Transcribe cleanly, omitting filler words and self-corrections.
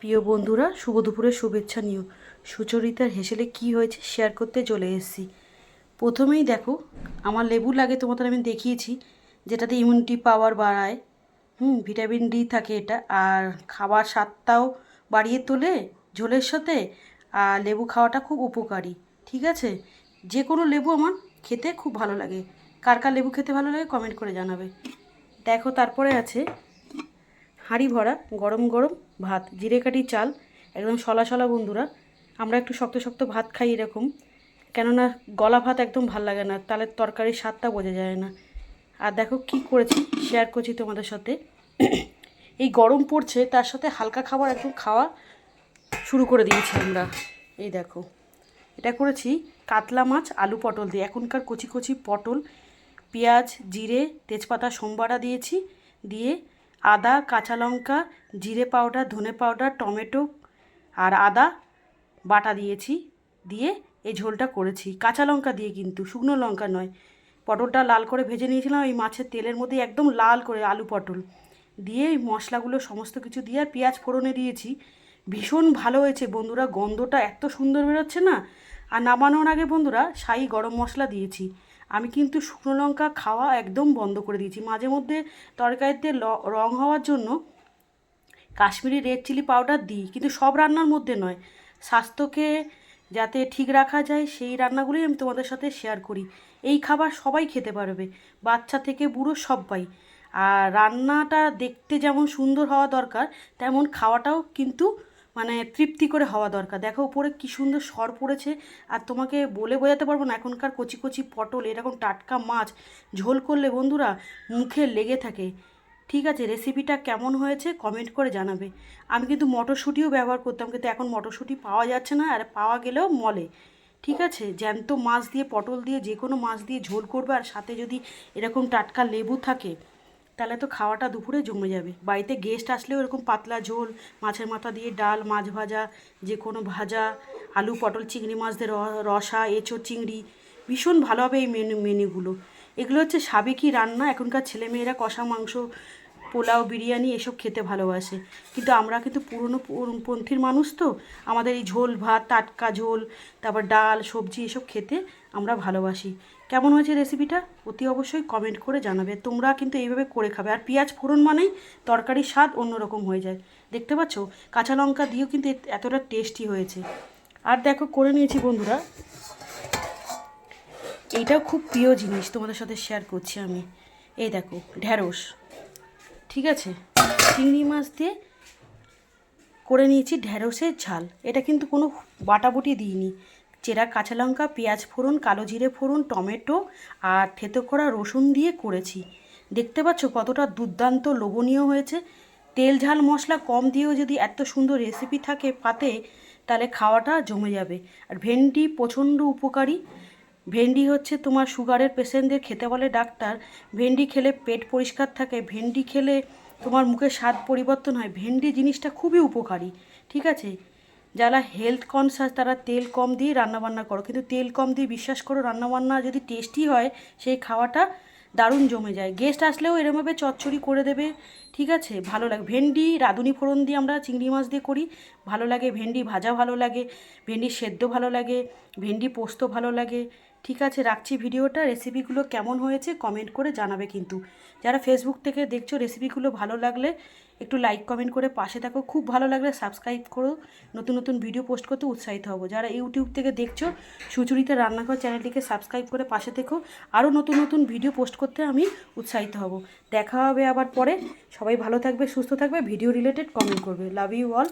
প্রিয় বন্ধুরা, শুভ দুপুরের শুভেচ্ছা নিও। সুচরিতার হেসেলে কি হয়েছে শেয়ার করতে চলে এসেছি। প্রথমেই দেখো, আমার লেবু লাগে, তোমাদের আমি দেখিয়েছি, যেটাতে ইমিউনিটি পাওয়ার বাড়ায়। ভিটামিন ডি থাকে এটা, আর খাবার স্বাদটাও বাড়িয়ে তোলে ঝোলের সাথে। আর লেবু খাওয়াটা খুব উপকারী। ঠিক আছে, যে কোনো লেবু আমার খেতে খুব ভালো লাগে। কার কার লেবু খেতে ভালো লাগে কমেন্ট করে জানাবে। দেখো, তারপরে আছে হাঁড়ি ভরা গরম গরম ভাত, জিরে কাঠি চাল, একদম সলা সলা বন্ধুরা। আমরা একটু শক্ত শক্ত ভাত খাই এরকম, কেননা গলা ভাত একদম ভাল লাগে না, তাহলে তরকারির স্বাদটা বোঝা যায় না। আর দেখো কি করেছি, শেয়ার করছি তোমাদের সাথে। এই গরম পড়ছে, তার সাথে হালকা খাবার একদম খাওয়া শুরু করে দিয়েছি আমরা। এই দেখো, এটা করেছি কাতলা মাছ আলু পটল দিয়ে। এখনকার কচি কচি পটল, পেঁয়াজ, জিরে, তেজপাতা সোমবারা দিয়েছি, দিয়ে আদা, কাঁচা লঙ্কা, জিরে পাউডার, ধনে পাউডার, টমেটো আর আদা বাটা দিয়েছি, দিয়ে এই ঝোলটা করেছি। কাঁচা লঙ্কা দিয়ে, কিন্তু শুকনো লঙ্কা নয়। পটলটা লাল করে ভেজে নিয়েছিলাম এই মাছের তেলের মধ্যে, একদম লাল করে আলু পটল দিয়ে এই মশলাগুলো সমস্ত কিছু দিয়ে আর পেঁয়াজ ফোড়নে দিয়েছি। ভীষণ ভালো হয়েছে বন্ধুরা, গন্ধটা এত সুন্দর বেরোচ্ছে না। আর নামানোর আগে বন্ধুরা শাহি গরম মশলা দিয়েছি। আমি কিন্তু শুকনো লঙ্কা খাওয়া একদম বন্ধ করে দিয়েছি। মাঝে মধ্যে তরকারিতে রং হওয়ার জন্য কাশ্মীরি রেড চিলি পাউডার দিই, কিন্তু সব রান্নার মধ্যে নয়। স্বাস্থ্যকে যাতে ঠিক রাখা যায় সেই রান্নাগুলোই আমি তোমাদের সাথে শেয়ার করি। এই খাবার সবাই খেতে পারবে, বাচ্চা থেকে বুড়ো সবাই। আর রান্নাটা দেখতে যেমন সুন্দর হওয়া দরকার, তেমন খাওয়াটাও কিন্তু মানে তৃপ্তি করে হওয়া দরকার। দেখো উপরে কী সুন্দর সর পড়েছে। আর তোমাকে বলে বোঝাতে পারবো না, এখনকার কচি কচি পটল, এরকম টাটকা মাছ ঝোল করলে বন্ধুরা মুখে লেগে থাকে। ঠিক আছে, রেসিপিটা কেমন হয়েছে কমেন্ট করে জানাবে। আমি কিন্তু মটরশুঁটিও ব্যবহার করতাম, কিন্তু এখন মটরশুঁটি পাওয়া যাচ্ছে না, আর পাওয়া গেলেও মলে। ঠিক আছে, জ্যান্ত মাছ দিয়ে, পটল দিয়ে, যে কোনো মাছ দিয়ে ঝোল করবে, আর সাথে যদি এরকম টাটকা লেবু থাকে, তাহলে তো খাওয়াটা দুপুরে জমে যাবে। বাড়িতে গেস্ট আসলেও এরকম পাতলা ঝোল, মাছের মাথা দিয়ে ডাল, মাছ ভাজা, যে কোনো ভাজা, আলু পটল চিংড়ি মাছ দিয়ে রসা, এঁচোড় চিংড়ি, ভীষণ ভালো হবে এই মেনুগুলো। এগুলো হচ্ছে সাবেকি রান্না। এখনকার ছেলেমেয়েরা কষা মাংস, পোলাও, বিরিয়ানি এসব খেতে ভালোবাসে, কিন্তু আমরা কিন্তু পুরনো পন্থীর মানুষ, তো আমাদের এই ঝোল ভাত, টাটকা ঝোল, তারপর ডাল সবজি এসব খেতে আমরা ভালোবাসি। কেমন হয়েছে রেসিপিটা অতি অবশ্যই কমেন্ট করে জানাবে। তোমরা কিন্তু এইভাবে করে খাবে। আর পেঁয়াজ ফোড়ন মানেই তরকারির স্বাদ অন্যরকম হয়ে যায়। দেখতে পাচ্ছ, কাঁচা লঙ্কা দিয়েও কিন্তু এতটা টেস্টি হয়েছে। আর দেখো করে নিয়েছি বন্ধুরা, এইটাও খুব প্রিয় জিনিস তোমাদের সাথে শেয়ার করছি আমি। এই দেখো ঢ্যাঁড়স, ঠিক আছে, চিংড়ি মাছ দিয়ে করে নিয়েছি ঢ্যাঁড়সের ঝাল। এটা কিন্তু কোনো বাটাবুটি দিইনি। চেরা কাঁচা লঙ্কা, পেঁয়াজ ফোড়ন, কালো জিরে ফোড়ন, টমেটো আর থেতো করা রসুন দিয়ে করেছি। দেখতে পাচ্ছ কতটা দুর্দান্ত লোভনীয় হয়েছে। তেল ঝাল মশলা কম দিয়েও যদি এত সুন্দর রেসিপি থাকে পাতে, তাহলে খাওয়াটা জমে যাবে। আর ভেন্ডি প্রচণ্ড উপকারী। ভেন্ডি হচ্ছে তোমার সুগারের পেশেন্টদের খেতে বলে ডাক্তার। ভেন্ডি খেলে পেট পরিষ্কার থাকে, ভেন্ডি খেলে তোমার মুখের স্বাদ পরিবর্তন হয়। ভেন্ডি জিনিসটা খুবই উপকারী। ঠিক আছে, যারা হেলথ কনসাস তারা তেল কম দিয়ে রান্নাবান্না করো, কিন্তু তেল কম দিয়ে বিশ্বাস করো রান্নাবান্না যদি টেস্টি হয়, সেই খাওয়াটা দারুণ জমে যায়। গেস্ট আসলেও এরমভাবে চচ্চড়ি করে দেবে। ঠিক আছে, ভালো লাগে। ভেন্ডি রাঁধুনি ফোড়ন দিয়ে আমরা চিংড়ি মাছ দিয়ে করি, ভালো লাগে। ভেন্ডি ভাজা ভালো লাগে, ভেন্ডি সেদ্ধ ভালো লাগে, ভেন্ডি পোস্ত ভালো লাগে। ঠিক আছে, রাখছি ভিডিওটা। রেসিপিগুলো কেমন হয়েছে কমেন্ট করে জানাবে কিন্তু। যারা ফেসবুক থেকে দেখছো, রেসিপিগুলো ভালো লাগলে একটু লাইক কমেন্ট করে পাশে থাকো। খুব ভালো লাগলে সাবস্ক্রাইব করো, নতুন নতুন ভিডিও পোস্ট করতে উৎসাহিত হব। যারা ইউটিউব থেকে দেখছো, সুচরিতা রান্নাঘর চ্যানেলটিকে সাবস্ক্রাইব করে পাশে থেকো। আরও নতুন নতুন ভিডিও পোস্ট করতে আমি উৎসাহিত হব। দেখা হবে আবার পরে। সবাই ভালো থাকবে, সুস্থ থাকবে, ভিডিও রিলেটেড কমেন্ট করবে। Love you all.